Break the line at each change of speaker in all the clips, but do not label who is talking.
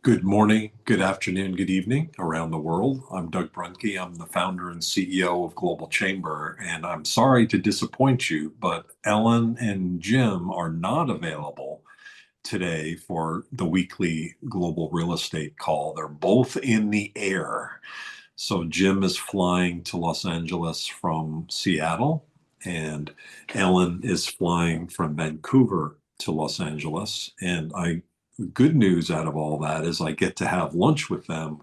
Good morning, good afternoon, good evening around the world. I'm Doug Bruhnke. I'm the founder and CEO of Global Chamber, and I'm sorry to disappoint you, but Ellen and Jim are not available today for the weekly global real estate call. They're both in the air. So Jim is flying to Los Angeles from Seattle, and Ellen is flying from Vancouver to Los Angeles. And good news out of all that is I get to have lunch with them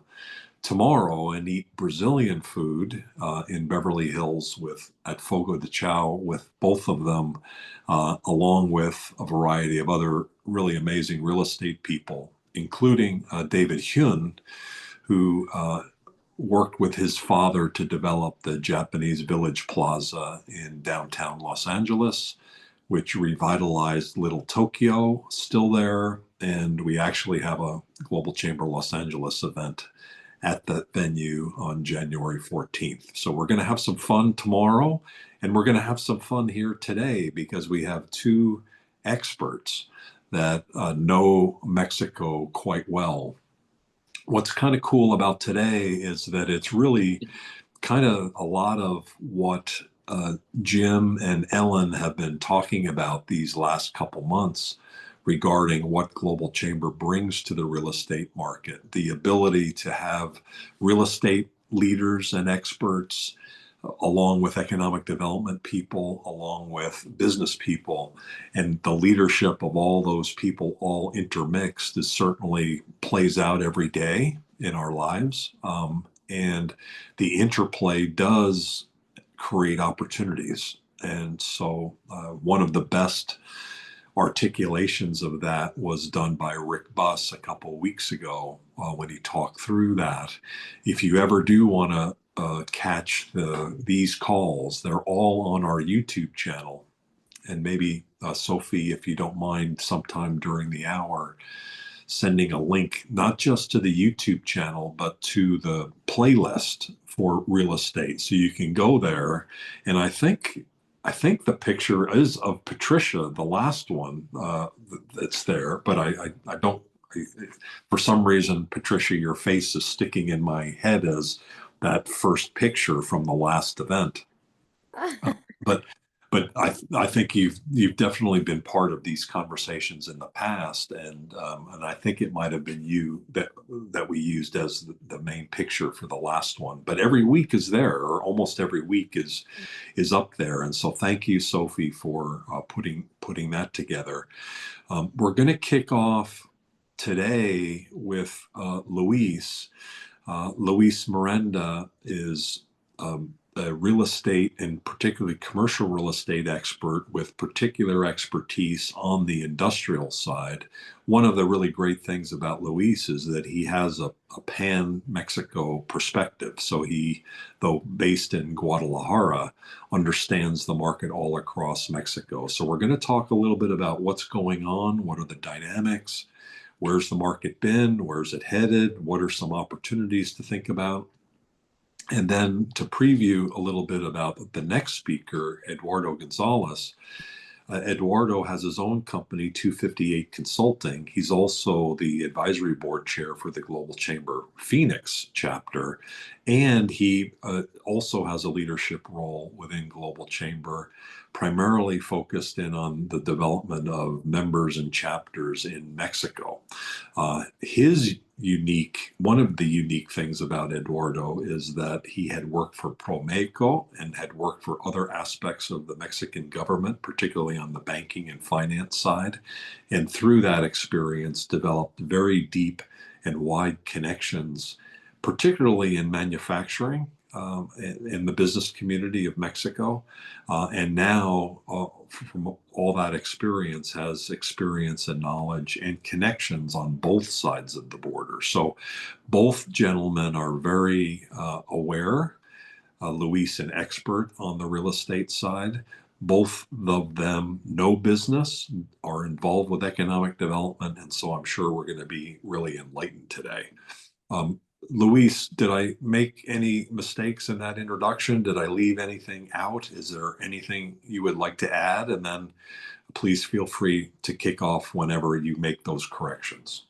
tomorrow and eat Brazilian food in Beverly Hills at Fogo de Chao with both of them, along with a variety of other really amazing real estate people, including David Hyun, who worked with his father to develop the Japanese Village Plaza in downtown Los Angeles, which revitalized Little Tokyo, still there. And we actually have a Global Chamber Los Angeles event at that venue on January 14th. So we're going to have some fun tomorrow, and we're going to have some fun here today because we have two experts that know Mexico quite well. What's kind of cool about today is that it's really kind of a lot of what Jim and Ellen have been talking about these last couple months regarding what Global Chamber brings to the real estate market, the ability to have real estate leaders and experts, along with economic development people, along with business people, and the leadership of all those people all intermixed is certainly plays out every day in our lives. And the interplay does create opportunities. And so one of the best articulations of that was done by Rick Buss a couple of weeks ago when he talked through that. If you ever do want to catch these calls, they're all on our YouTube channel. And maybe, Sophie, if you don't mind, sometime during the hour, sending a link, not just to the YouTube channel, but to the playlist for real estate. So you can go there. And I think the picture is of Patricia, the last one that's there, but I don't, for some reason, Patricia, your face is sticking in my head as that first picture from the last event. But but I think you've definitely been part of these conversations in the past, and I think it might have been you that we used as the main picture for the last one. But every week is there, or almost every week is up there, and so thank you, Sophie, for putting that together. We're going to kick off today with Luis. Luis Miranda is a real estate and particularly commercial real estate expert with particular expertise on the industrial side. One of the really great things about Luis is that he has a pan Mexico perspective. So he, though based in Guadalajara, understands the market all across Mexico. So we're going to talk a little bit about what's going on, what are the dynamics, where's the market been, where's it headed, what are some opportunities to think about. And then to preview a little bit about the next speaker, Eduardo Gonzalez. Eduardo has his own company, 258 Consulting. He's also the advisory board chair for the Global Chamber Phoenix chapter. And he also has a leadership role within Global Chamber, primarily focused in on the development of members and chapters in Mexico. One of the unique things about Eduardo is that he had worked for Promeco and had worked for other aspects of the Mexican government, particularly on the banking and finance side. And through that experience, developed very deep and wide connections, particularly in manufacturing, in the business community of Mexico. And now, from all that experience, has experience and knowledge and connections on both sides of the border. So both gentlemen are very aware. Luis, an expert on the real estate side. Both of them know business, are involved with economic development, and so I'm sure we're going to be really enlightened today. Luis, did I make any mistakes in that introduction? Did I leave anything out? Is there anything you would like to add? And then please feel free to kick off whenever you make those corrections.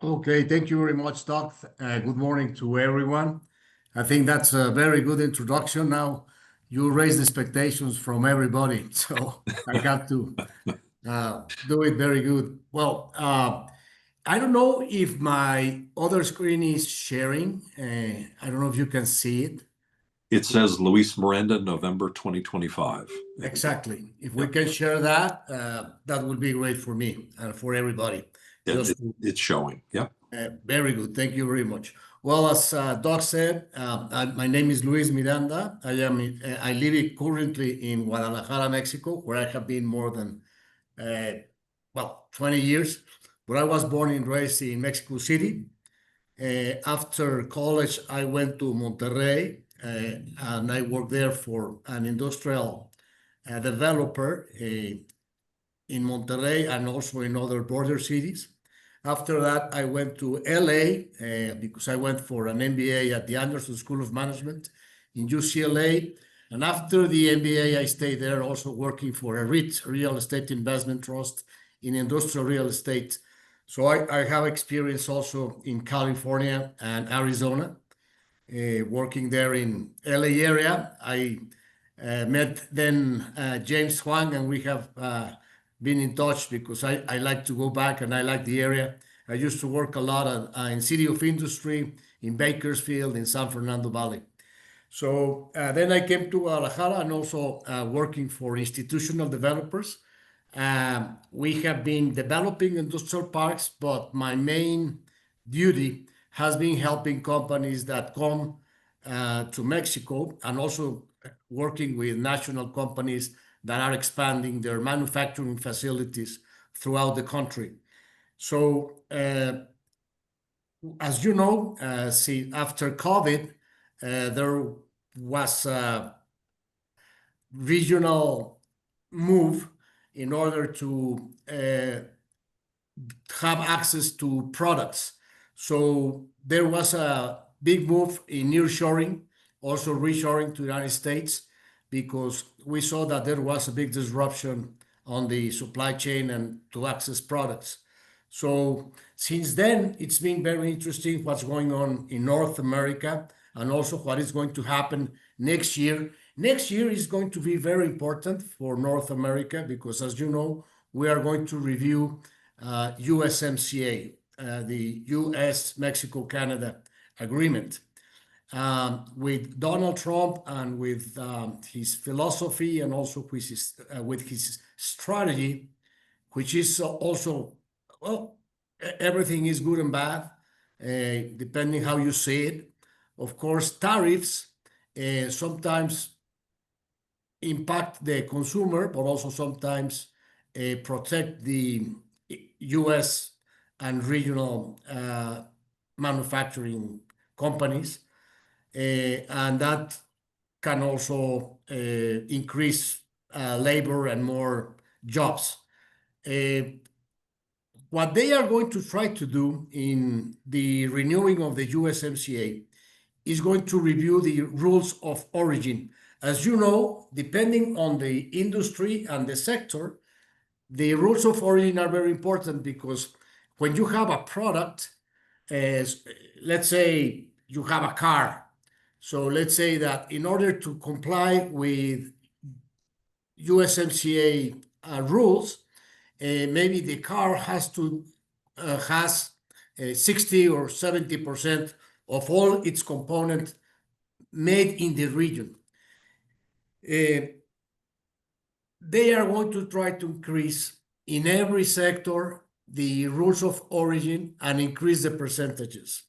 Okay, thank you very much, Doc. Good morning to everyone. I think that's a very good introduction. Now you raised expectations from everybody, so I have to do it very good. Well, I don't know if my other screen is sharing. I don't know if you can see it.
It says Luis Miranda, November 2025.
Exactly. If we
Yep.
can share that, that would be great for me and for everybody.
It's showing. Yep.
Very good. Thank you very much. Well, as Doc said, my name is Luis Miranda. I live currently in Guadalajara, Mexico, where I have been more than, well, 20 years. But I was born and raised in Mexico City. After college, I went to Monterrey, and I worked there for an industrial developer in Monterrey and also in other border cities. After that, I went to LA because I went for an MBA at the Anderson School of Management in UCLA. And after the MBA, I stayed there also working for a REIT, Real Estate Investment Trust, in industrial real estate. So I have experience also in California and Arizona, working there in LA area. I met then James Huang, and we have been in touch because I like to go back and I like the area. I used to work a lot in City of Industry, in Bakersfield, in San Fernando Valley. So then I came to Guadalajara and also working for institutional developers. We have been developing industrial parks, but my main duty has been helping companies that come to Mexico and also working with national companies that are expanding their manufacturing facilities throughout the country. So, as you know, see, after COVID, there was a regional move in order to have access to products. So there was a big move in nearshoring, also reshoring to the United States, because we saw that there was a big disruption on the supply chain and to access products. So since then, it's been very interesting what's going on in North America and also what is going to happen next year. Next year is going to be very important for North America because, as you know, we are going to review USMCA, the US Mexico Canada agreement. With Donald Trump and with his philosophy and also with his strategy, which is also, well, everything is good and bad, depending how you see it. Of course, tariffs sometimes impact the consumer, but also sometimes protect the US and regional manufacturing companies. And that can also increase labor and more jobs. What they are going to try to do in the renewing of the USMCA is going to review the rules of origin. As you know, depending on the industry and the sector, the rules of origin are very important because when you have a product, let's say you have a car. So let's say that in order to comply with USMCA rules, maybe the car has 60 or 70% of all its components made in the region. They are going to try to increase in every sector the rules of origin and increase the percentages.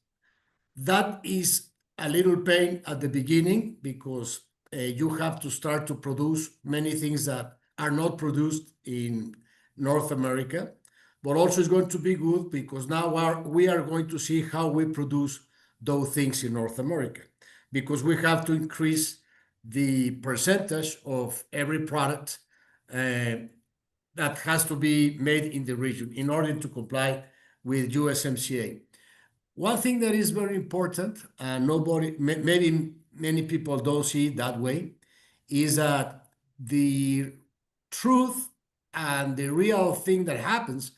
That is a little pain at the beginning because you have to start to produce many things that are not produced in North America, but also it's going to be good because now we are going to see how we produce those things in North America because we have to increase the percentage of every product that has to be made in the region in order to comply with USMCA. One thing that is very important, and maybe many people don't see it that way, is that the truth and the real thing that happens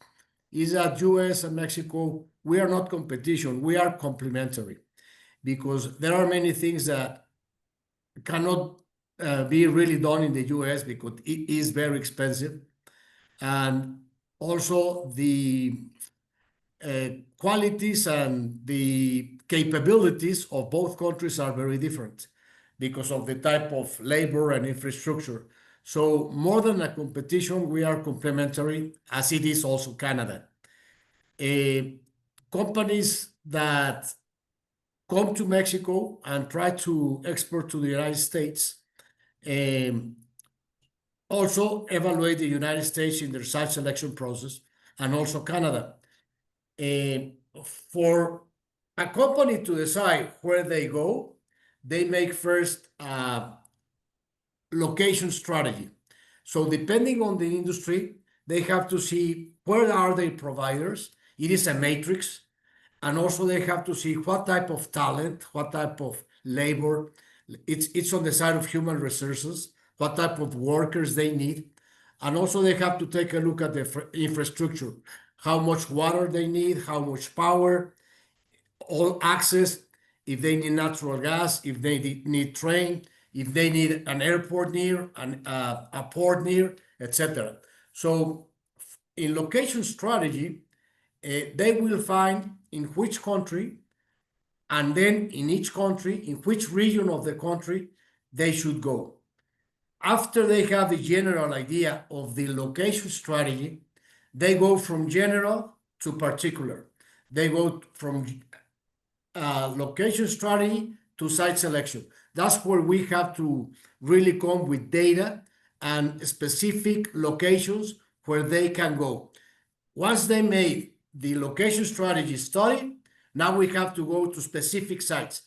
is that US and Mexico, we are not competition, we are complementary, because there are many things that cannot be really done in the US because it is very expensive. And also the qualities and the capabilities of both countries are very different because of the type of labor and infrastructure. So more than a competition, we are complementary, as it is also Canada. Companies that come to Mexico and try to export to the United States also evaluate the United States in their site selection process, and also Canada. For a company to decide where they go, they make first a location strategy. So depending on the industry, they have to see where are their providers. It is a matrix. And also they have to see what type of talent, what type of labor. It's on the side of human resources, what type of workers they need. And also they have to take a look at the infrastructure, how much water they need, how much power, all access, if they need natural gas, if they need train, if they need an airport near, a port near, etc. So in location strategy, they will find in which country, and then in each country, in which region of the country they should go. After they have the general idea of the location strategy, they go from general to particular. They go from location strategy to site selection. That's where we have to really come with data and specific locations where they can go. Once they made the location strategy study, now we have to go to specific sites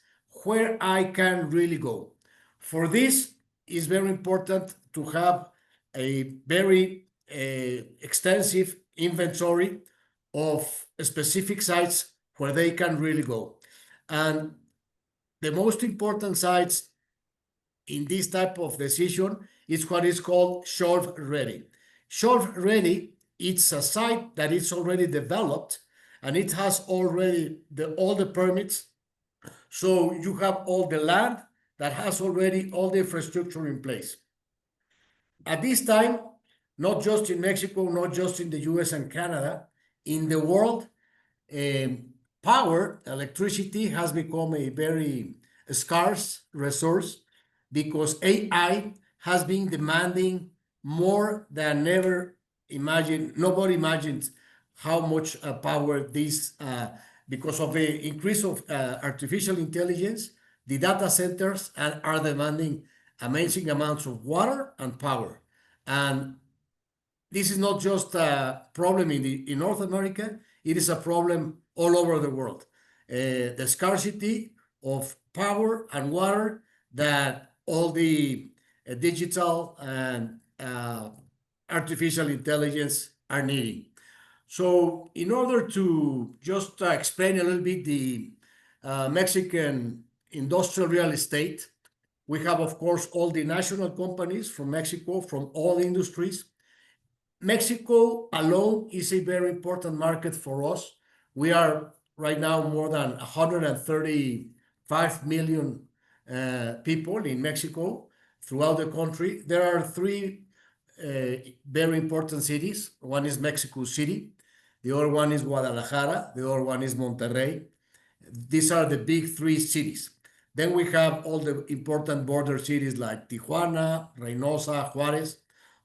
where I can really go. For this, it's very important to have a very extensive inventory of specific sites where they can really go. And the most important sites in this type of decision is what is called shelf ready. Shelf ready, it's a site that is already developed and it has already all the permits. So you have all the land that has already all the infrastructure in place. At this time, not just in Mexico, not just in the US and Canada, in the world, power, electricity has become a very scarce resource because AI has been demanding more than ever imagined. Nobody imagines how much power this, because of the increase of artificial intelligence, the data centers are demanding amazing amounts of water and power. And this is not just a problem in North America, it is a problem all over the world. The scarcity of power and water that all the digital and artificial intelligence are needing. So in order to just explain a little bit the Mexican industrial real estate, we have, of course, all the national companies from Mexico, from all industries. Mexico alone is a very important market for us. We are right now more than 135 million people in Mexico throughout the country. There are three very important cities. One is Mexico City, the other one is Guadalajara, the other one is Monterrey. These are the big three cities. Then we have all the important border cities like Tijuana, Reynosa, Juárez.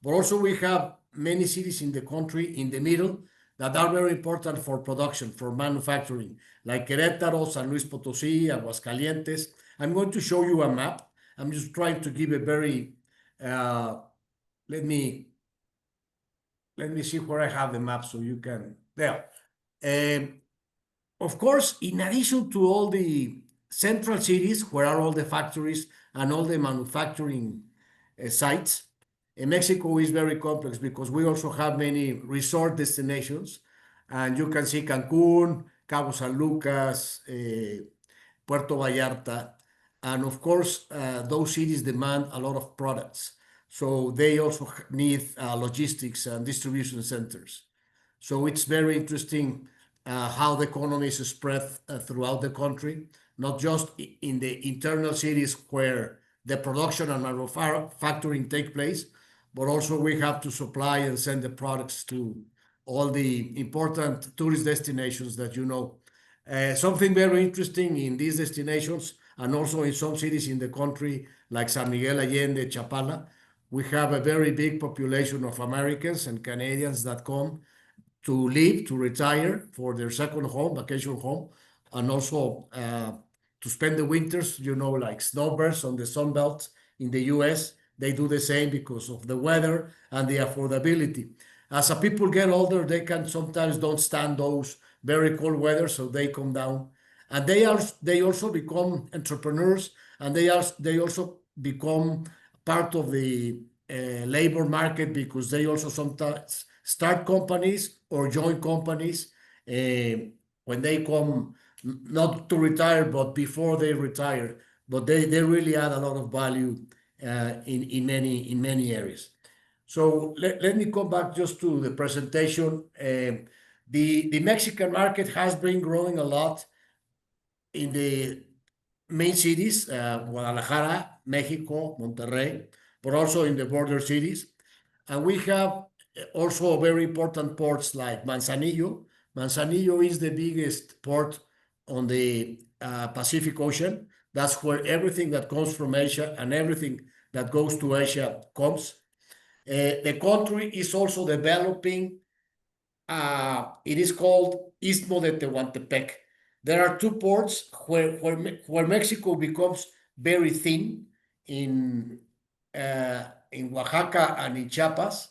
But also we have many cities in the country in the middle that are very important for production, for manufacturing, like Querétaro, San Luis Potosí, Aguascalientes. I'm going to show you a map. I'm just trying to give a very, let me see where I have the map so you can, there. Of course, in addition to all the central cities, where are all the factories and all the manufacturing sites, Mexico is very complex because we also have many resort destinations, and you can see Cancun, Cabo San Lucas, Puerto Vallarta, and of course, those cities demand a lot of products. So they also need logistics and distribution centers. So it's very interesting how the economy is spread throughout the country, not just in the internal cities where the production and manufacturing take place, but also we have to supply and send the products to all the important tourist destinations that you know. Something very interesting in these destinations and also in some cities in the country like San Miguel Allende, Chapala, we have a very big population of Americans and Canadians that come to live, to retire for their second home, vacation home, and also to spend the winters, you know, like snowbirds on the Sun Belt in the US. They do the same because of the weather and the affordability. As people get older, they can sometimes don't stand those very cold weather, so they come down. And they also become entrepreneurs, and they also become part of the labor market because they also sometimes start companies or join companies when they come, not to retire, but before they retire. But they really add a lot of value in many areas. So let me come back just to the presentation. The Mexican market has been growing a lot in the main cities, Guadalajara, Mexico, Monterrey, but also in the border cities. And we have also very important ports like Manzanillo. Manzanillo is the biggest port on the Pacific Ocean. That's where everything that comes from Asia and everything that goes to Asia comes. The country is also developing. It is called Istmo de Tehuantepec. There are two ports where Mexico becomes very thin in Oaxaca and in Chiapas.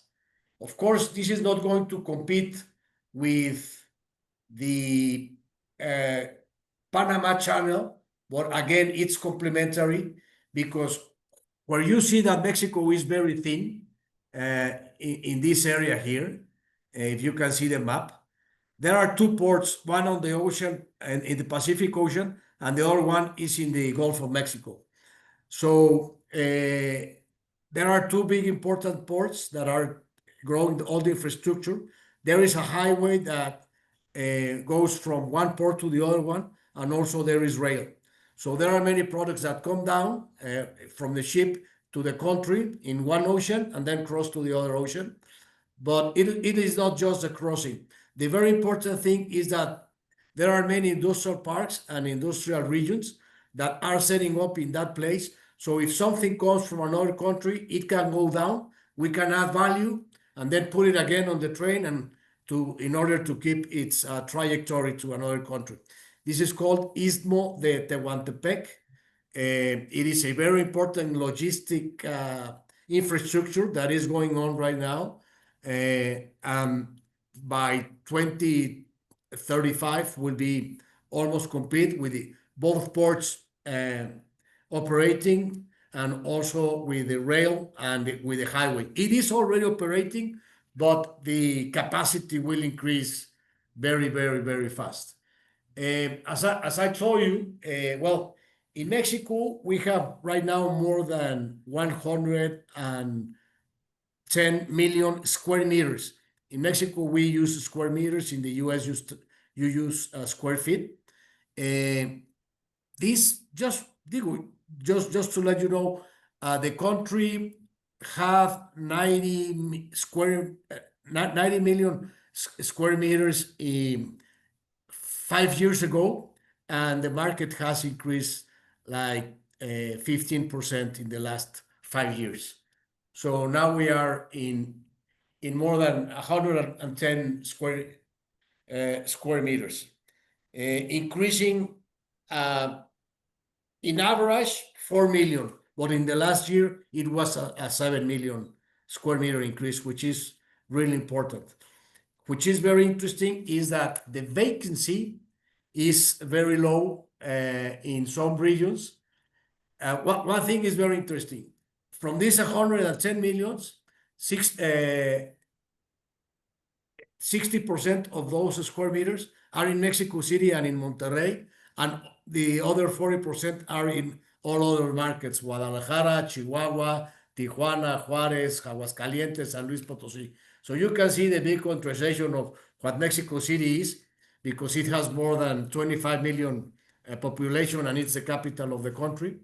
Of course, this is not going to compete with the Panama Channel, but again, it's complementary because where you see that Mexico is very thin in this area here, if you can see the map, there are two ports, one on the ocean and in the Pacific Ocean, and the other one is in the Gulf of Mexico. So there are two big important ports that are growing all the infrastructure. There is a highway that goes from one port to the other one, and also there is rail. So there are many products that come down from the ship to the country in one ocean and then cross to the other ocean. But it is not just a crossing. The very important thing is that there are many industrial parks and industrial regions that are setting up in that place. So if something comes from another country, it can go down. We can add value and then put it again on the train and in order to keep its trajectory to another country. This is called Istmo de Tehuantepec. It is a very important logistic infrastructure that is going on right now. By 2035 will be almost complete with both ports operating and also with the rail and with the highway. It is already operating, but the capacity will increase very, very, very fast. As I told you, well, in Mexico, we have right now more than 110 million square meters. In Mexico, we use square meters. In the US, you use square feet. This just to let you know, the country have 90 million square meters 5 years ago, and the market has increased like 15% in the last 5 years. So now we are in more than 110 square meters, increasing in average 4 million, but in the last year it was a 7 million square meter increase, which is really important. Which is very interesting is that the vacancy is very low in some regions. One thing is very interesting. From these 110 millions, 60% of those square meters are in Mexico City and in Monterrey, and the other 40% are in all other markets, Guadalajara, Chihuahua, Tijuana, Juárez, Aguascalientes, San Luis Potosí. So you can see the big concentration of what Mexico City is, because it has more than 25 million population and it's the capital of the country.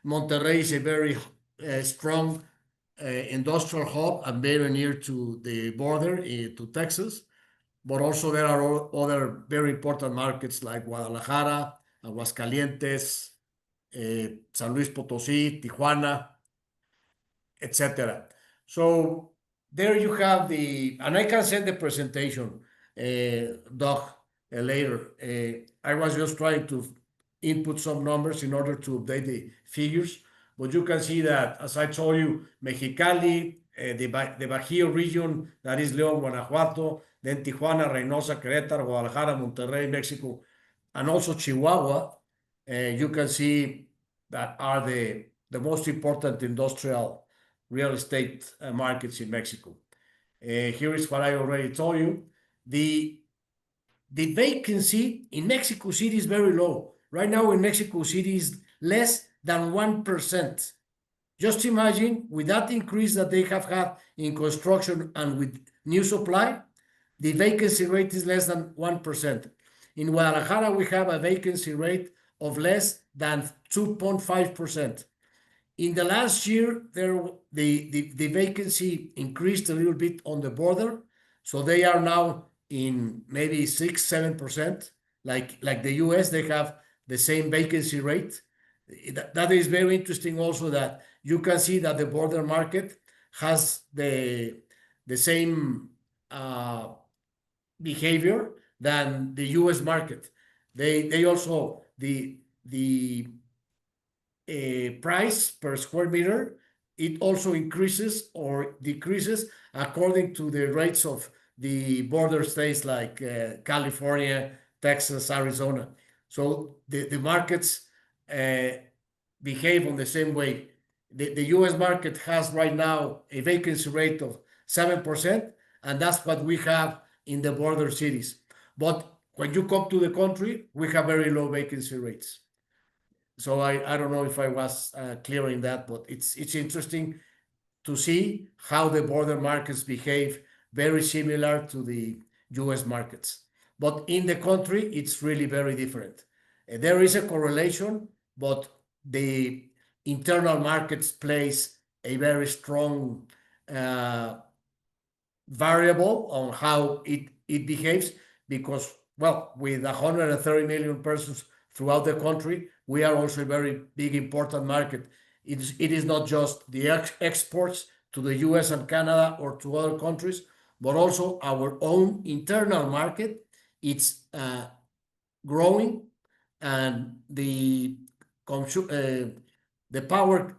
Monterrey is a very strong industrial hub and very near to the border to Texas. But also there are other very important markets like Guadalajara, Aguascalientes, San Luis Potosí, Tijuana, etc. So there you have and I can send the presentation, Doc, later. I was just trying to input some numbers in order to update the figures, but you can see that, as I told you, Mexicali, the Bajío region, that is León, Guanajuato, then Tijuana, Reynosa, Querétaro, Guadalajara, Monterrey, Mexico, and also Chihuahua, you can see that are the most important industrial real estate markets in Mexico. Here is what I already told you. The vacancy in Mexico City is very low. Right now in Mexico City is less than 1%. Just imagine, with that increase that they have had in construction and with new supply, the vacancy rate is less than 1%. In Guadalajara, we have a vacancy rate of less than 2.5%. In the last year, the vacancy increased a little bit on the border, so they are now in maybe 6-7%. Like the US, they have the same vacancy rate. That is very interesting also, that you can see that the border market has the same behavior than the US market. They also, the price per square meter, it also increases or decreases according to the rates of the border states like California, Texas, Arizona. So the markets behave on the same way. The US market has right now a vacancy rate of 7%, and that's what we have in the border cities. But when you come to the country, we have very low vacancy rates. So I don't know if I was clear in that, but it's interesting to see how the border markets behave, very similar to the US markets. But in the country, it's really very different. There is a correlation, but the internal markets plays a very strong variable on how it behaves, because, well, with 130 million persons throughout the country, we are also a very big, important market. It is not just the exports to the US and Canada or to other countries, but also our own internal market. It's growing, and the power,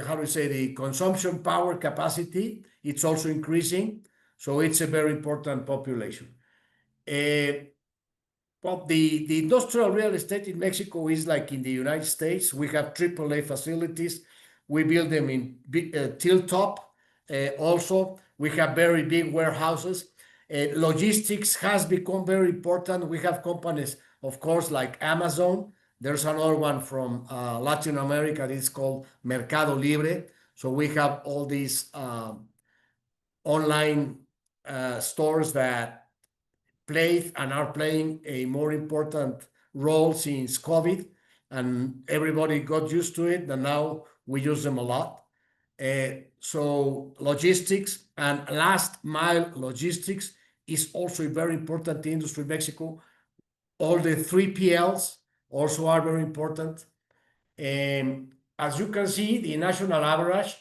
how do you say, the consumption power capacity, it's also increasing. So it's a very important population. Well, the industrial real estate in Mexico is like in the United States. We have AAA facilities. We build them in tilt-top. Also, we have very big warehouses. Logistics has become very important. We have companies, of course, like Amazon. There's another one from Latin America. It's called Mercado Libre. So we have all these online stores that played and are playing a more important role since COVID, and everybody got used to it, and now we use them a lot. So logistics and last mile logistics is also a very important industry in Mexico. All the 3PLs also are very important. And as you can see, the national average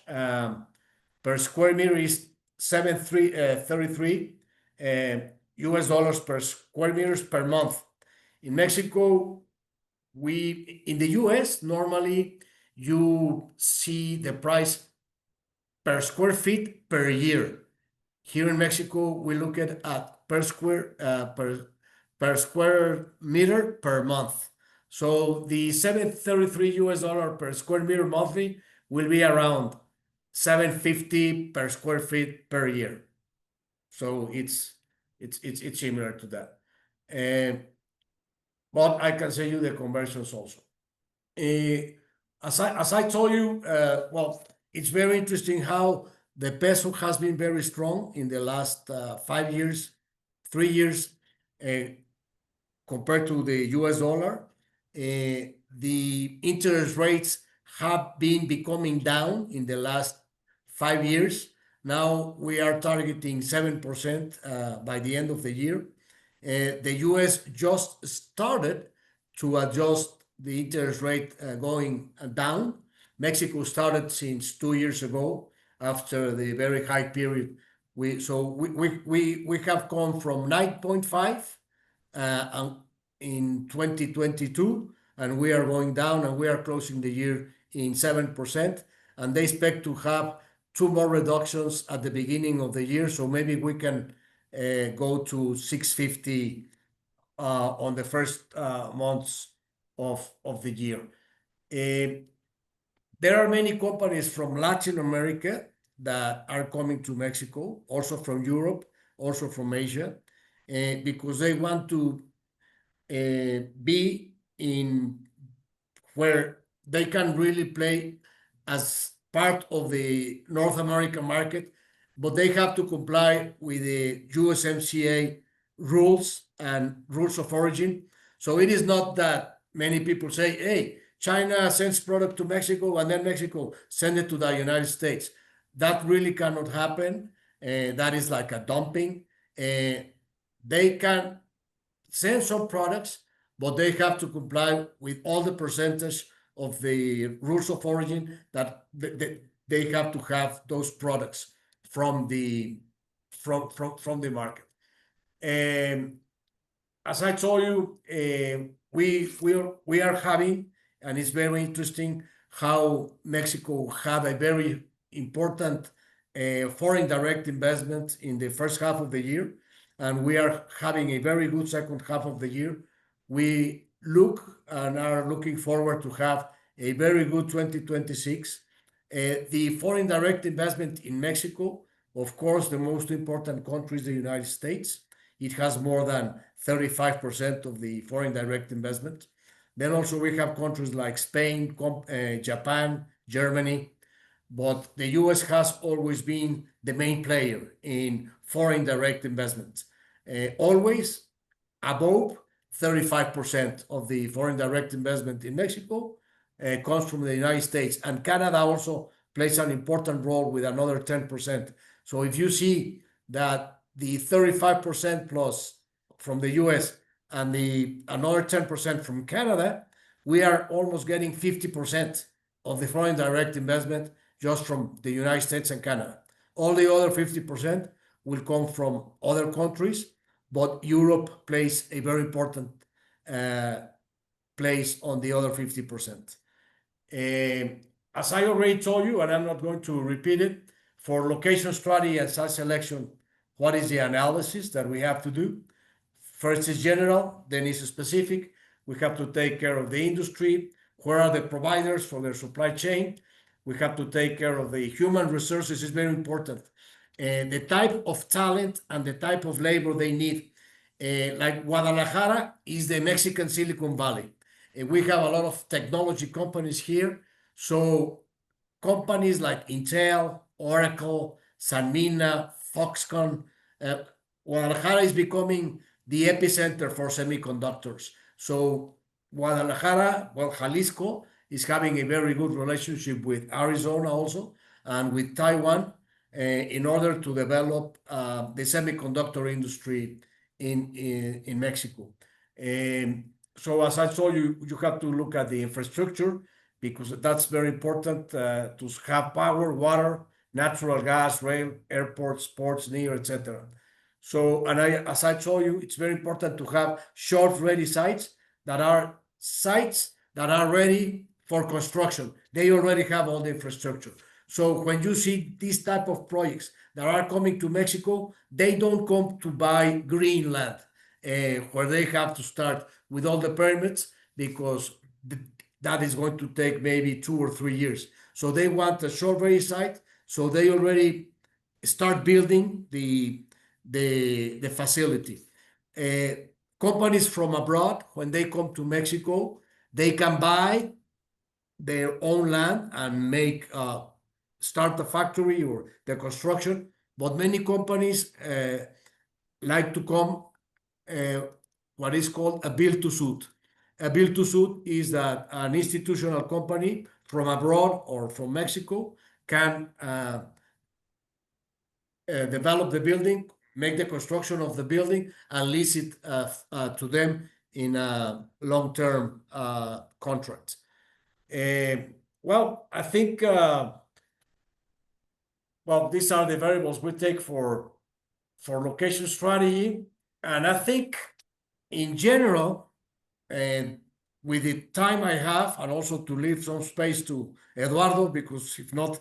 per square meter is 7.33 US dollars per square meters per month. In Mexico, in the US, normally you see the price per square feet per year. Here in Mexico, we look at per square meter per month. So the 7.33 US dollar per square meter monthly will be around 7.50 per square feet per year. So it's similar to that. But I can say you the conversions also. As I told you, well, it's very interesting how the peso has been very strong in the last 5 years, 3 years compared to the US dollar. The interest rates have been becoming down in the last 5 years. Now we are targeting 7% by the end of the year. The US just started to adjust the interest rate going down. Mexico started since 2 years ago after the very high period. We have gone from 9.5 in 2022, and we are going down, and we are closing the year in 7%. And they expect to have two more reductions at the beginning of the year, so maybe we can go to 650 on the first months of the year. There are many companies from Latin America that are coming to Mexico, also from Europe, also from Asia, because they want to be in where they can really play as part of the North American market, but they have to comply with the USMCA rules and rules of origin. So it is not that many people say, hey, China sends product to Mexico and then Mexico send it to the United States. That really cannot happen. That is like a dumping. They can send some products, but they have to comply with all the percentage of the rules of origin that they have to have those products from the market. As I told you, we are having, and it's very interesting how Mexico had a very important foreign direct investment in the first half of the year, and we are having a very good second half of the year. We look and are looking forward to have a very good 2026. The foreign direct investment in Mexico, of course, the most important country is the United States. It has more than 35% of the foreign direct investment. Then also we have countries like Spain, Japan, Germany, but the US has always been the main player in foreign direct investments. Always above 35% of the foreign direct investment in Mexico comes from the United States, and Canada also plays an important role with another 10%. So if you see that the 35% plus from the US and the another 10% from Canada, we are almost getting 50% of the foreign direct investment just from the United States and Canada. All the other 50% will come from other countries, but Europe plays a very important place on the other 50%. As I already told you, and I'm not going to repeat it, for location strategy and site selection, what is the analysis that we have to do? First is general, then is specific. We have to take care of the industry. Where are the providers for their supply chain? We have to take care of the human resources. It's very important. The type of talent and the type of labor they need. Like Guadalajara is the Mexican Silicon Valley. We have a lot of technology companies here. So companies like Intel, Oracle, Sanmina, Foxconn, Guadalajara is becoming the epicenter for semiconductors. So Guadalajara, well, Jalisco is having a very good relationship with Arizona also and with Taiwan in order to develop the semiconductor industry in Mexico. So as I told you, you have to look at the infrastructure because that's very important to have power, water, natural gas, rail, airports, ports near, etc. So, and as I told you, it's very important to have short-ready sites that are ready for construction. They already have all the infrastructure. So when you see these type of projects that are coming to Mexico, they don't come to buy green land where they have to start with all the permits because that is going to take maybe 2 or 3 years. So they want a short-ready site, so they already start building the facility. Companies from abroad, when they come to Mexico, they can buy their own land and start the factory or the construction. But many companies like to come what is called a build to suit. A build to suit is that an institutional company from abroad or from Mexico can develop the building, make the construction of the building, and lease it to them in a long-term contract. Well, I think these are the variables we take for location strategy, and I think in general, and with the time I have, and also to leave some space to Eduardo, because if not,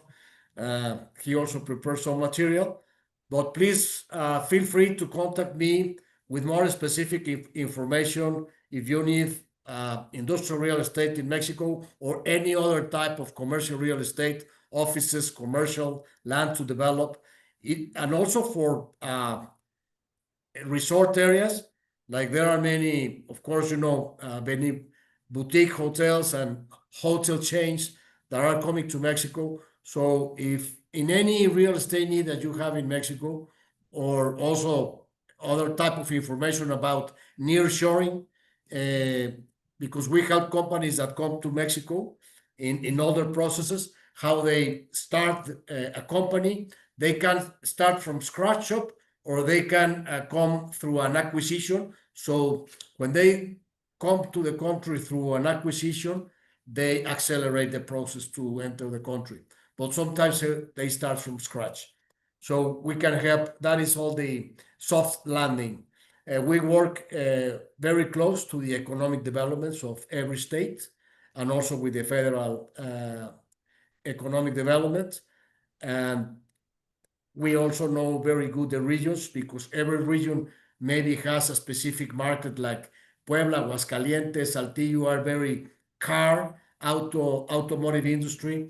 he also prepares some material. But please feel free to contact me with more specific information if you need industrial real estate in Mexico or any other type of commercial real estate, offices, commercial, land to develop. And also for resort areas, like there are many, of course, many boutique hotels and hotel chains that are coming to Mexico. So if in any real estate need that you have in Mexico, or also other type of information about nearshoring, because we help companies that come to Mexico in other processes, how they start a company. They can start from scratch up, or they can come through an acquisition. So when they come to the country through an acquisition, they accelerate the process to enter the country. But sometimes they start from scratch. So we can help. That is all the soft landing. We work very close to the economic developments of every state, and also with the federal economic development. And we also know very good the regions, because every region maybe has a specific market, like Puebla, Aguascalientes, Saltillo are very automotive industry.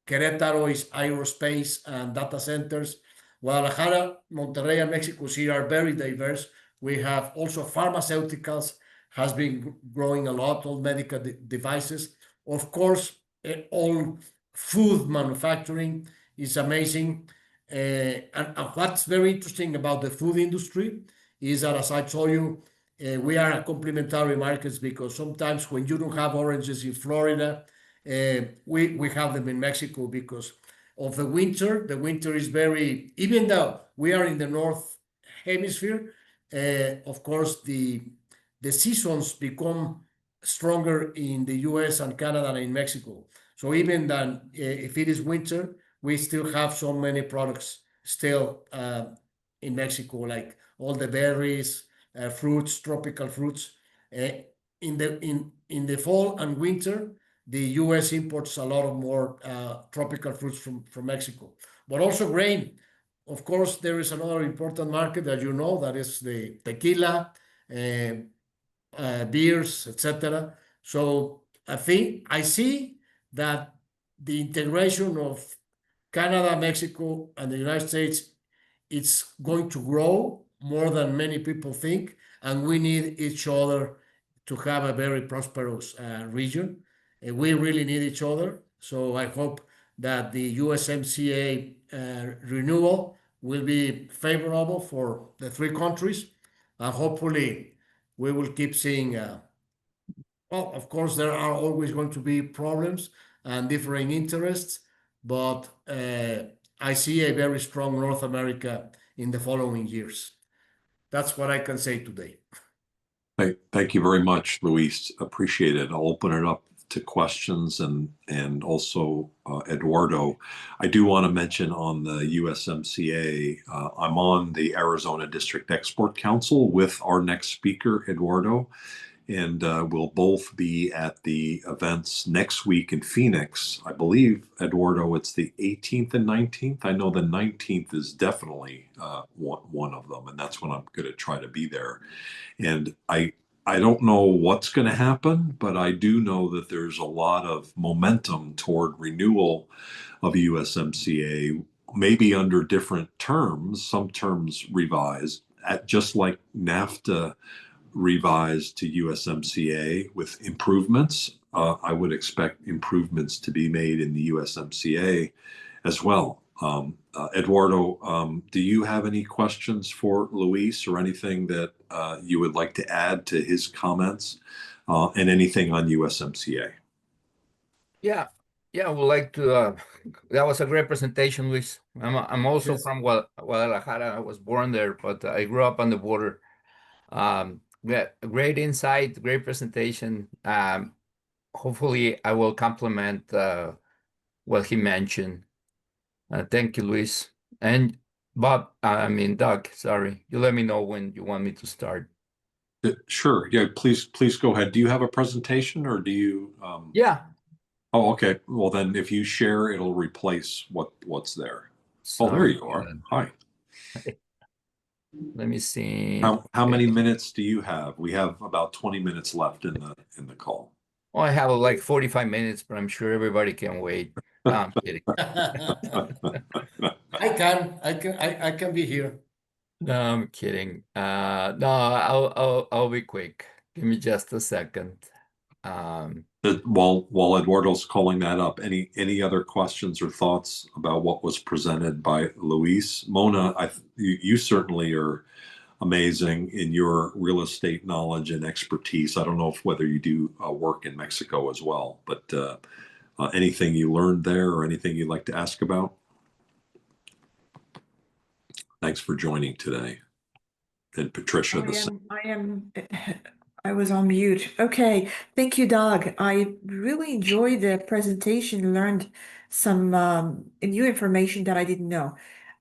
Querétaro is aerospace and data centers. Guadalajara, Monterrey, and Mexico City are very diverse. We have also pharmaceuticals, has been growing a lot, all medical devices. Of course, all food manufacturing is amazing. And what's very interesting about the food industry is that, as I told you, we are a complementary markets, because sometimes when you don't have oranges in Florida, we have them in Mexico because of the winter. The winter is very, even though we are in the North Hemisphere, of course, the seasons become stronger in the US and Canada than in Mexico. So even then, if it is winter, we still have so many products still in Mexico, like all the berries, fruits, tropical fruits. In the fall and winter, the US imports a lot of more tropical fruits from Mexico, but also grain. Of course, there is another important market that that is the tequila, beers, etc. So I see that the integration of Canada, Mexico, and the United States, it's going to grow more than many people think, and we need each other to have a very prosperous region. We really need each other. So I hope that the USMCA renewal will be favorable for the three countries, and hopefully we will keep seeing. Well, of course, there are always going to be problems and differing interests, but I see a very strong North America in the following years. That's what I can say today.
Thank you very much, Luis. Appreciate it. I'll open it up to questions and also Eduardo. I do want to mention on the USMCA, I'm on the Arizona District Export Council with our next speaker, Eduardo, and we'll both be at the events next week in Phoenix. I believe, Eduardo, it's the 18th and 19th. I know the 19th is definitely one of them, and that's when I'm going to try to be there. And I don't know what's going to happen, but I do know that there's a lot of momentum toward renewal of USMCA, maybe under different terms, some terms revised, just like NAFTA revised to USMCA with improvements. I would expect improvements to be made in the USMCA as well. Eduardo, do you have any questions for Luis or anything that you would like to add to his comments and anything on USMCA?
Yeah, yeah, I would like to. That was a great presentation, Luis. I'm also
Yes.
from Guadalajara. I was born there, but I grew up on the border. Yeah, great insight, great presentation. Hopefully, I will complement what he mentioned. Thank you, Luis. And Bob, I mean Doug. Sorry, you let me know when you want me to start.
Sure. Yeah, please go ahead. Do you have a presentation or do you?
Yeah,
Oh, okay. Well, then if you share, it'll replace what's there. Oh, there
sounds
you are.
good.
Hi.
Let me see.
How many
Okay.
minutes do you have? We have about 20 minutes left in the call.
Well, I have like 45 minutes, but I'm sure everybody can wait. No, I'm kidding.
I can be here.
No, I'm kidding. No, I'll be quick. Give me just a second. Um,
While Eduardo's calling that up, any other questions or thoughts about what was presented by Luis? Mona, you certainly are amazing in your real estate knowledge and expertise. I don't know whether you do work in Mexico as well, but anything you learned there or anything you'd like to ask about? Thanks for joining today. And Patricia, the same.
I was on mute. Okay. Thank you, Doug. I really enjoyed the presentation, learned some new information that I didn't know.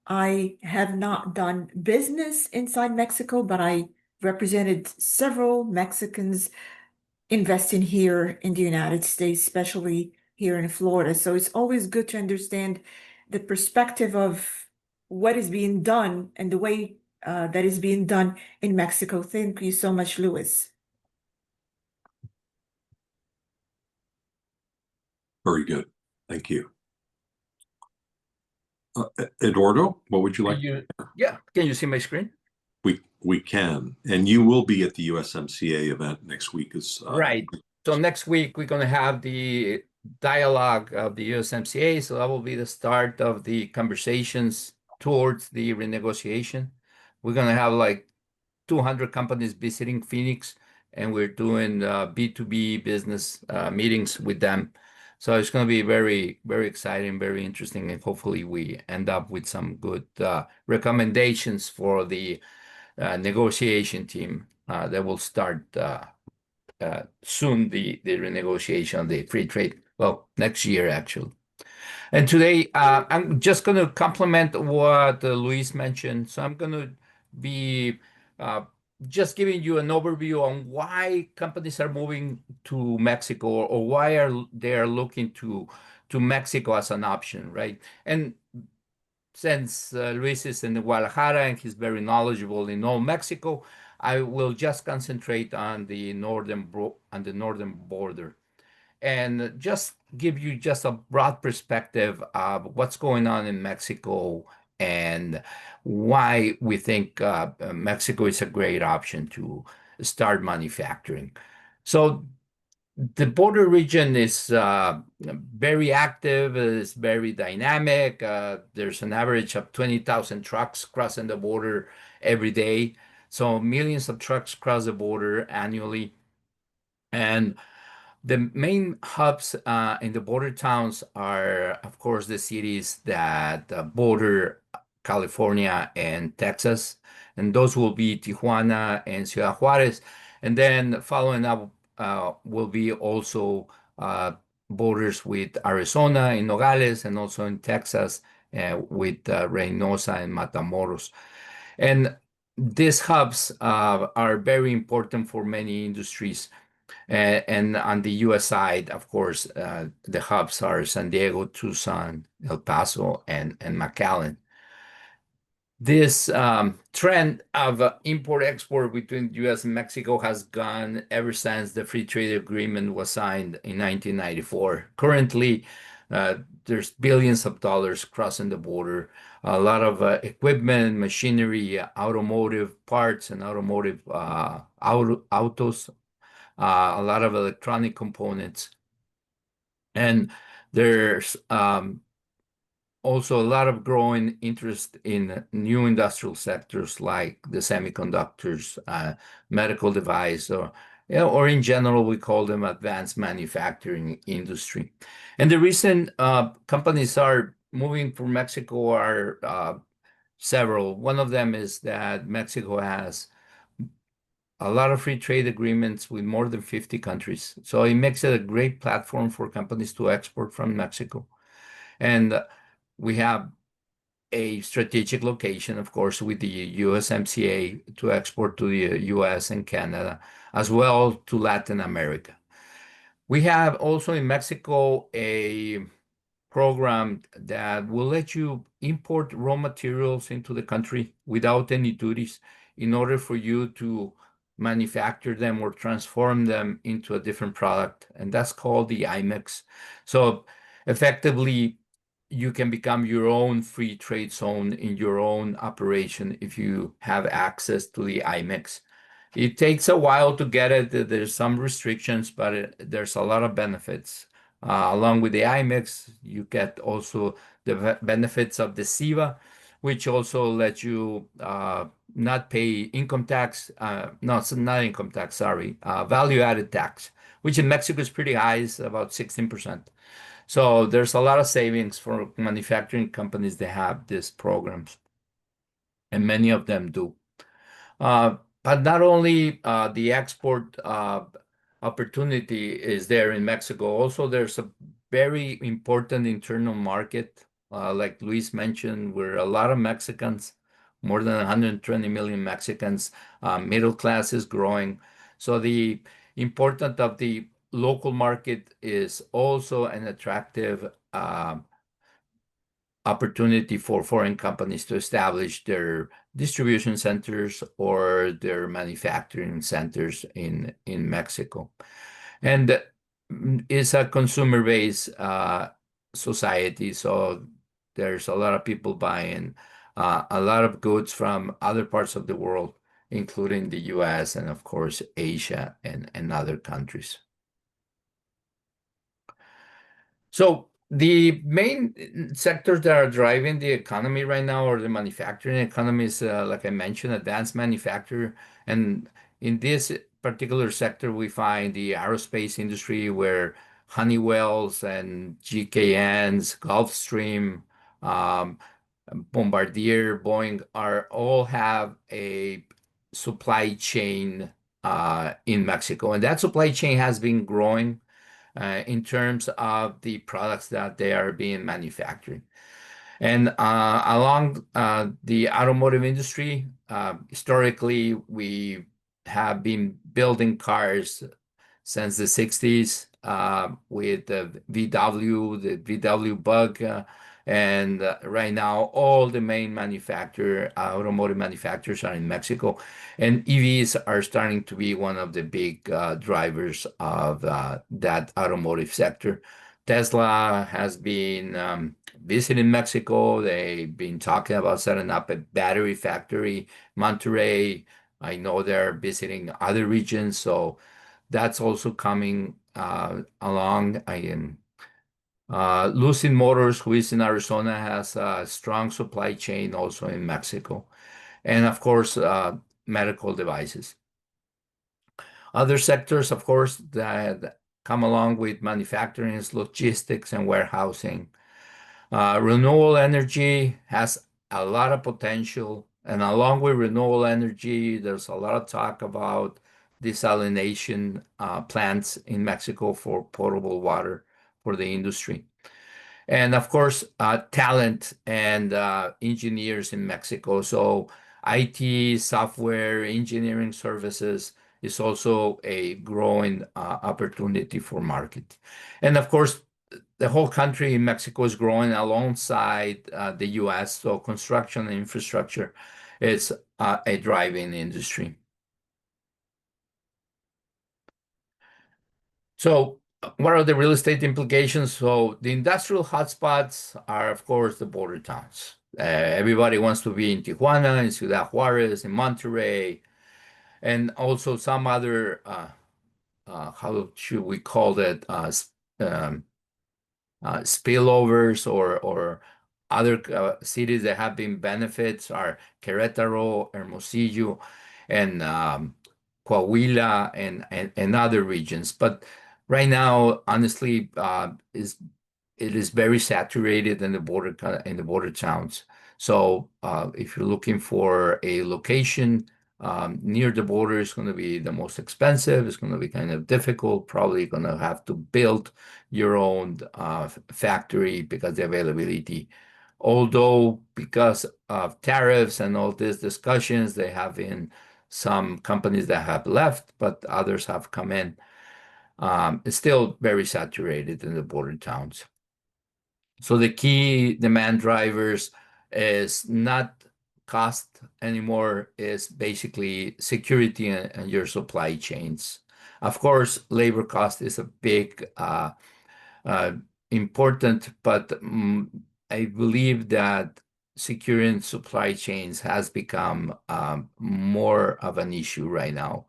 I have not done business inside Mexico, but I represented several Mexicans investing here in the United States, especially here in Florida. So it's always good to understand the perspective of what is being done and the way that is being done in Mexico. Thank you so much, Luis.
Very good. Thank you. Eduardo, what would you like?
yeah, can you see my screen?
We can, and you will be at the USMCA event next week.
Right. So next week we're going to have the dialogue of the USMCA. So that will be the start of the conversations towards the renegotiation. We're going to have like 200 companies visiting Phoenix, and we're doing B2B business meetings with them. So it's going to be very, very exciting, very interesting, and hopefully we end up with some good recommendations for the negotiation team that will start soon the renegotiation of the free trade. Well, next year actually. And today, I'm just going to complement what Luis mentioned. So I'm going to be uh, just giving you an overview on why companies are moving to Mexico or why they are looking to Mexico as an option, right? And since Luis is in Guadalajara and he's very knowledgeable in all Mexico, I will just concentrate on the northern border and just give you just a broad perspective of what's going on in Mexico and why we think Mexico is a great option to start manufacturing. So the border region is very active, is very dynamic. There's an average of 20,000 trucks crossing the border every day. So millions of trucks cross the border annually. And the main hubs in the border towns are, of course, the cities that border California and Texas, and those will be Tijuana and Ciudad Juarez. And then following up will be also borders with Arizona in Nogales and also in Texas with Reynosa and Matamoros. And these hubs are very important for many industries. And on the US side, of course, the hubs are San Diego, Tucson, El Paso, and McAllen. This trend of import-export between the US and Mexico has gone ever since the free trade agreement was signed in 1994. Currently, there's billions of dollars crossing the border, a lot of equipment, machinery, automotive parts, and automotive autos, a lot of electronic components. And there's also a lot of growing interest in new industrial sectors like the semiconductors, medical device, or or in general, we call them advanced manufacturing industry. And the reason companies are moving from Mexico are several. One of them is that Mexico has a lot of free trade agreements with more than 50 countries. So it makes it a great platform for companies to export from Mexico. And we have a strategic location, of course, with the USMCA to export to the US and Canada, as well to Latin America. We have also in Mexico a program that will let you import raw materials into the country without any duties in order for you to manufacture them or transform them into a different product. And that's called the IMEX. So effectively, you can become your own free trade zone in your own operation if you have access to the IMEX. It takes a while to get it. There's some restrictions, but there's a lot of benefits. Along with the IMEX, you get also the benefits of the SIVA, which also lets you not pay income tax. No, it's not income tax, sorry, value-added tax, which in Mexico is pretty high, it's about 16%. So there's a lot of savings for manufacturing companies that have these programs, and many of them do. But not only the export opportunity is there in Mexico, also there's a very important internal market. Like Luis mentioned, we're a lot of Mexicans, more than 120 million Mexicans. Middle class is growing. So the importance of the local market is also an attractive opportunity for foreign companies to establish their distribution centers or their manufacturing centers in Mexico. And it's a consumer-based society, so there's a lot of people buying a lot of goods from other parts of the world, including the US and, of course, Asia and other countries. So the main sectors that are driving the economy right now, or the manufacturing economy, is, like I mentioned, advanced manufacture. And in this particular sector, we find the aerospace industry, where Honeywells and GKNs, Gulfstream, Bombardier, Boeing all have a supply chain in Mexico. And that supply chain has been growing in terms of the products that they are being manufactured. And along the automotive industry, historically, we have been building cars since the 60s with the VW Bug. And right now, all the main automotive manufacturers are in Mexico. And EVs are starting to be one of the big drivers of that automotive sector. Tesla has been visiting Mexico. They've been talking about setting up a battery factory, Monterrey. I know they're visiting other regions, so that's also coming along. Lucid Motors, who is in Arizona, has a strong supply chain also in Mexico. And of course, medical devices. Other sectors, of course, that come along with manufacturing is logistics and warehousing. Renewable energy has a lot of potential. And along with renewable energy, there's a lot of talk about desalination plants in Mexico for potable water for the industry. And of course, talent and engineers in Mexico. So IT, software, engineering services is also a growing opportunity for market. And of course, the whole country in Mexico is growing alongside the US. So construction and infrastructure is a driving industry. So what are the real estate implications? So the industrial hotspots are, of course, the border towns. Everybody wants to be in Tijuana, in Ciudad Juarez, in Monterrey, and also some other, how should we call it, spillovers or Other cities that have been benefits are Querétaro, Hermosillo, and Coahuila, and other regions. But right now, honestly, it is very saturated in the border towns. So if you're looking for a location near the border, it's going to be the most expensive. It's going to be kind of difficult. Probably going to have to build your own factory because the availability. Although because of tariffs and all these discussions, they have been some companies that have left, but others have come in. It's still very saturated in the border towns. So the key demand drivers is not cost anymore, is basically security and your supply chains. Of course, labor cost is a big important, but I believe that securing supply chains has become more of an issue right now.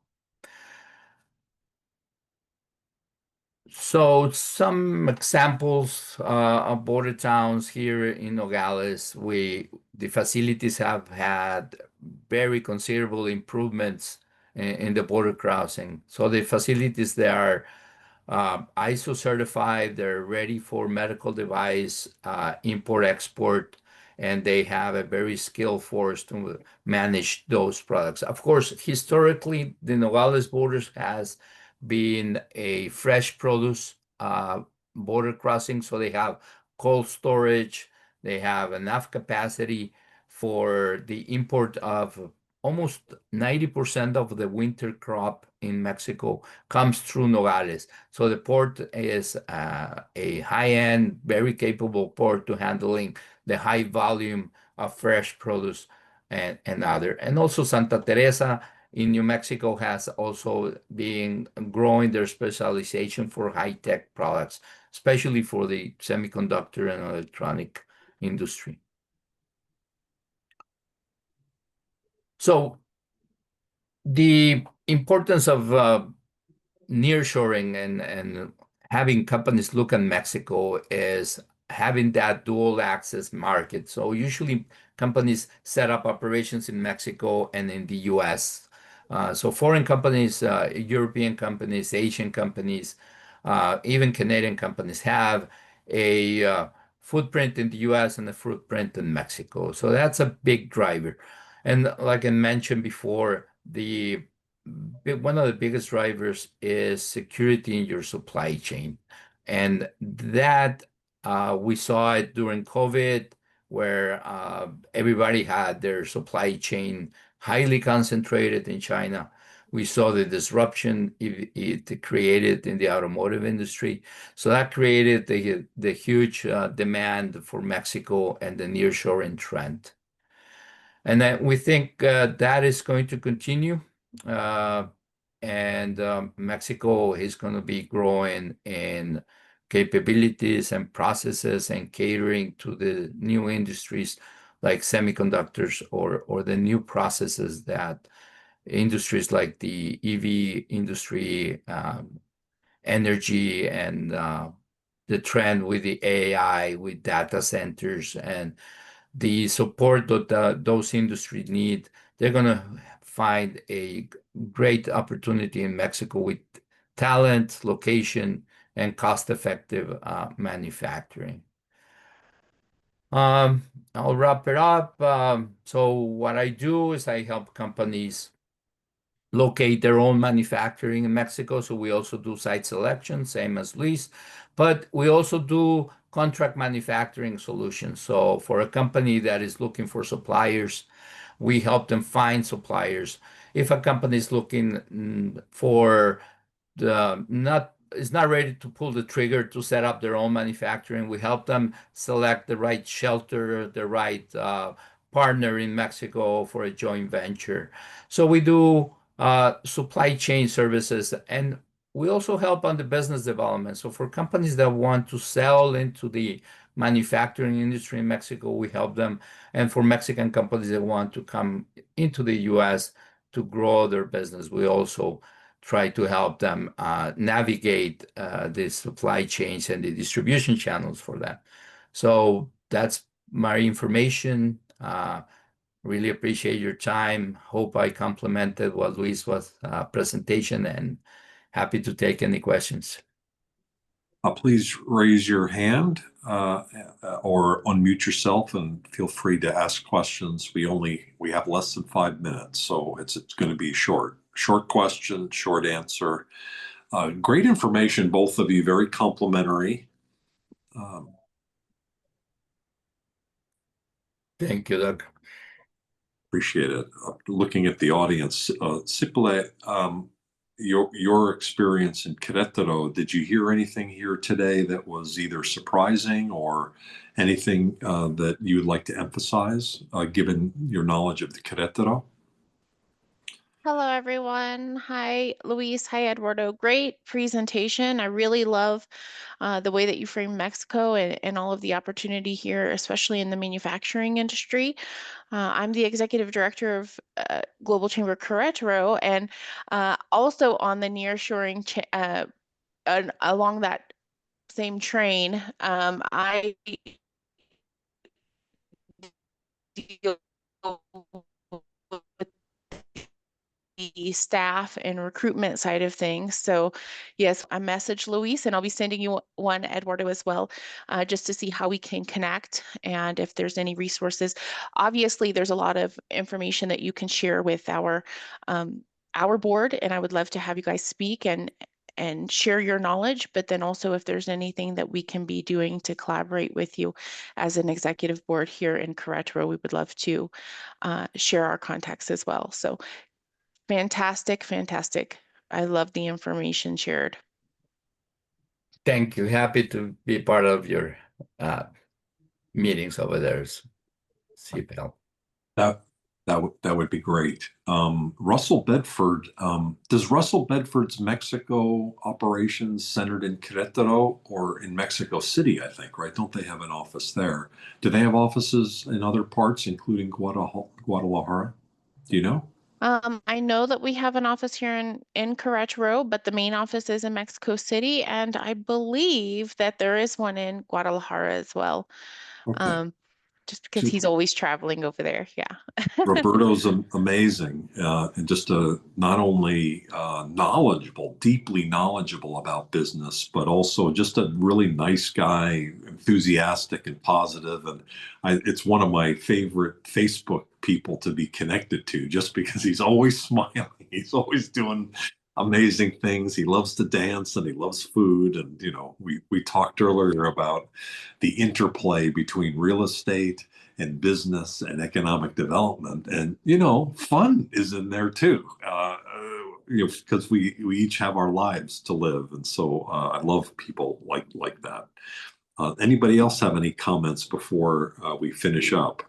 So some examples of border towns here in Nogales, the facilities have had very considerable improvements in the border crossing. So the facilities that are ISO certified, they're ready for medical device import export, and they have a very skilled force to manage those products. Of course, historically, the Nogales borders has been a fresh produce border crossing, so they have cold storage, they have enough capacity for the import of almost 90% of the winter crop in Mexico comes through Nogales. So the port is a high-end, very capable port to handling the high volume of fresh produce and other. And also Santa Teresa in New Mexico has also been growing their specialization for high-tech products, especially for the semiconductor and electronic industry. So the importance of nearshoring and having companies look at Mexico is having that dual access market. So usually companies set up operations in Mexico and in the US. So foreign companies, European companies, Asian companies, even Canadian companies have a footprint in the US and a footprint in Mexico. So that's a big driver. And like I mentioned before, one of the biggest drivers is security in your supply chain. And that we saw it during COVID, where everybody had their supply chain highly concentrated in China. We saw the disruption it created in the automotive industry. So that created the huge demand for Mexico and the nearshoring trend. And then we think that is going to continue. And Mexico is going to be growing in capabilities and processes and catering to the new industries like semiconductors or the new processes that industries like the EV industry, energy, and the trend with the AI, with data centers, and the support that those industries need. They're going to find a great opportunity in Mexico with talent, location, and cost-effective manufacturing. I'll wrap it up. So what I do is I help companies locate their own manufacturing in Mexico. So we also do site selection, same as Luis, but we also do contract manufacturing solutions. So for a company that is looking for suppliers, we help them find suppliers. If a company is looking for is not ready to pull the trigger to set up their own manufacturing, we help them select the right shelter, the right partner in Mexico for a joint venture. So we do supply chain services, and we also help on the business development. So for companies that want to sell into the manufacturing industry in Mexico, we help them. And for Mexican companies that want to come into the US to grow their business, we also try to help them navigate the supply chains and the distribution channels for that. So that's my information. Really appreciate your time. Hope I complimented what Luis was presentation, and happy to take any questions.
Please raise your hand or unmute yourself and feel free to ask questions. We have less than 5 minutes, so it's going to be short. Short question, short answer. Great information, both of you, very complimentary.
Thank you, Doug.
Appreciate it. Looking at the audience, Siple, your experience in Querétaro, did you hear anything here today that was either surprising or anything that you would like to emphasize, given your knowledge of the Querétaro?
Hello, everyone. Hi, Luis. Hi, Eduardo. Great presentation. I really love the way that you frame Mexico and all of the opportunity here, especially in the manufacturing industry. I'm the executive director of Global Chamber Querétaro, and also on the nearshoring along that same train, I deal with the staff and recruitment side of things. So yes, I messaged Luis, and I'll be sending you one, Eduardo, as well, just to see how we can connect and if there's any resources. Obviously, there's a lot of information that you can share with our board, and I would love to have you guys speak and share your knowledge, but then also if there's anything that we can be doing to collaborate with you as an executive board here in Querétaro, we would love to share our contacts as well. So fantastic, fantastic. I love the information shared.
Thank you. Happy to be part of your meetings over there, CPL.
That would be great. Russell Bedford, does Russell Bedford's Mexico operations centered in Querétaro or in Mexico City, I think, right? Don't they have an office there? Do they have offices in other parts, including Guadalajara? Do you know?
I know that we have an office here in Querétaro, but the main office is in Mexico City, and I believe that there is one in Guadalajara as well.
Okay.
Just because he's always traveling over there. Yeah.
Roberto's amazing, and just not only knowledgeable, deeply knowledgeable about business, but also just a really nice guy, enthusiastic and positive. And it's one of my favorite Facebook people to be connected to, just because he's always smiling. He's always doing amazing things. He loves to dance and he loves food. And, we talked earlier about the interplay between real estate and business and economic development. And, fun is in there too, because we each have our lives to live. And so I love people like that. Anybody else have any comments before we finish up?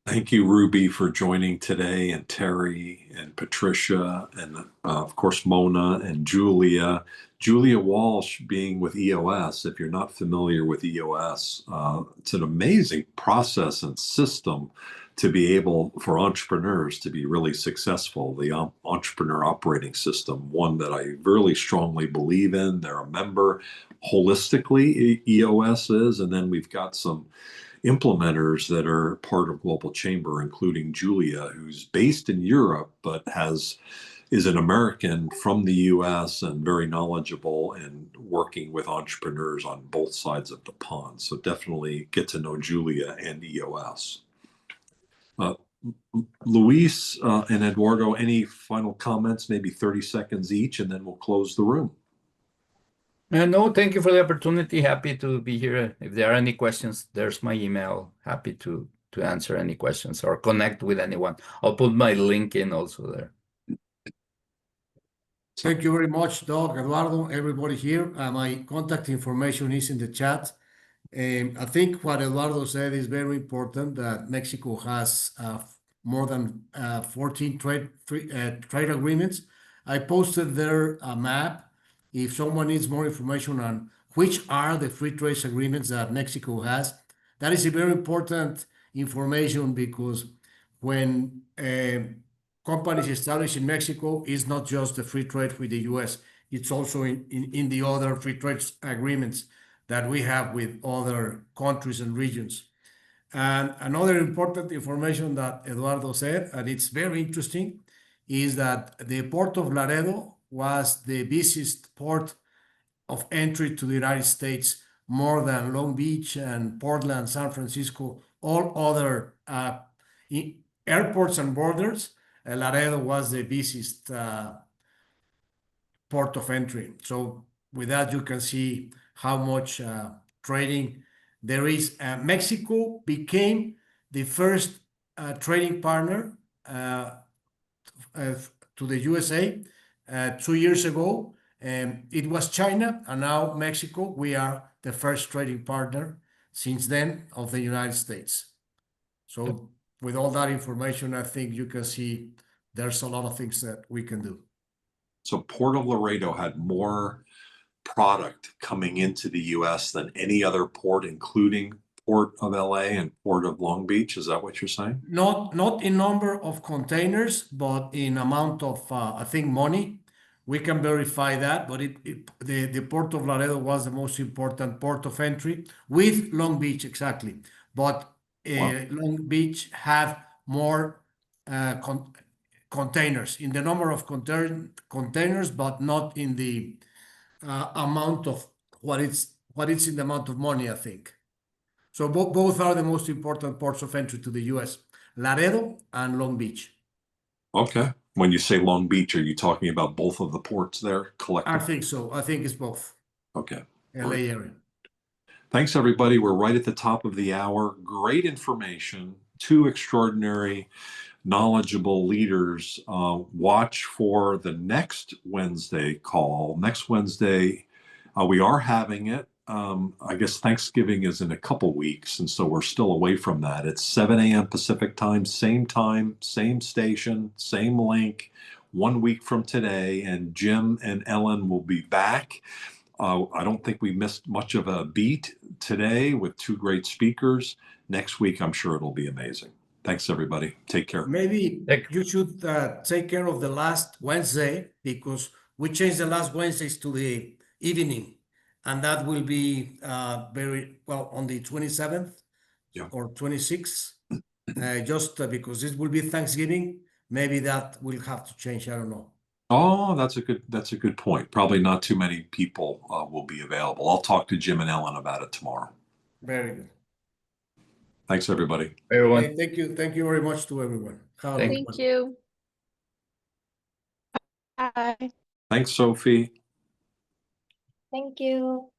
Thank you, Ruby, for joining today, and Terry and Patricia, and of course, Mona and Julia. Julia Walsh being with EOS. If you're not familiar with EOS, it's an amazing process and system to be able for entrepreneurs to be really successful. The entrepreneur operating system, one that I really strongly believe in. They're a member holistically, EOS is, and then we've got some implementers that are part of Global Chamber, including Julia, who's based in Europe, but is an American from the US and very knowledgeable and working with entrepreneurs on both sides of the pond. So definitely get to know Julia and EOS. Luis and Eduardo, any final comments, maybe 30 seconds each, and then we'll close the room.
No, thank you for the opportunity. Happy to be here. If there are any questions, there's my email. Happy to answer any questions or connect with anyone. I'll put my link in also there.
Thank you very much, Doug, Eduardo, everybody here. My contact information is in the chat. I think what Eduardo said is very important, that Mexico has more than 14 trade agreements. I posted there a map. If someone needs more information on which are the free trade agreements that Mexico has, that is a very important information, because when companies established in Mexico, it's not just the free trade with the US, it's also in the other free trade agreements that we have with other countries and regions. And another important information that Eduardo said, and it's very interesting, is that the port of Laredo was the busiest port of entry to the United States, more than Long Beach and Portland, San Francisco, all other airports and borders. Laredo was the busiest port of entry. So with that, you can see how much trading there is. Mexico became the first trading partner to the USA 2 years ago. It was China, and now Mexico. We are the first trading partner since then of the United States. So with all that information, I think you can see there's a lot of things that we can do.
So Port of Laredo had more product coming into the US than any other port, including Port of LA and Port of Long Beach. Is that what you're saying?
Not in number of containers, but in amount of, I think, money. We can verify that, but the Port of Laredo was the most important port of entry with Long Beach, exactly. But
Wow.
Long Beach had more containers in the number of containers, but not in the amount of what it's in the amount of money, I think. So both are the most important ports of entry to the US, Laredo and Long Beach.
Okay. When you say Long Beach, are you talking about both of the ports there
I
collectively?
think so. I think it's both.
Okay.
LA area.
Thanks, everybody. We're right at the top of the hour. Great information. Two extraordinary, knowledgeable leaders. Watch for the next Wednesday call. Next Wednesday, we are having it. I guess Thanksgiving is in a couple weeks, and so we're still away from that. It's 7 a.m. Pacific time, same station, same link, 1 week from today, and Jim and Ellen will be back. I don't think we missed much of a beat today with two great speakers. Next week, I'm sure it'll be amazing. Thanks, everybody. Take care.
Maybe you should take care of the last Wednesday, because we changed the last Wednesdays to the evening, and that will be very well on the 27th or 26th. Just because this will be Thanksgiving, maybe that will have to change. I don't know.
Oh, that's a good point. Probably not too many people will be available. I'll talk to Jim and Ellen about it tomorrow.
Very good.
Thanks, everybody.
Everyone.
Okay, thank you very much to everyone.
Thank you. Bye.
Thanks, Sophie.
Thank you.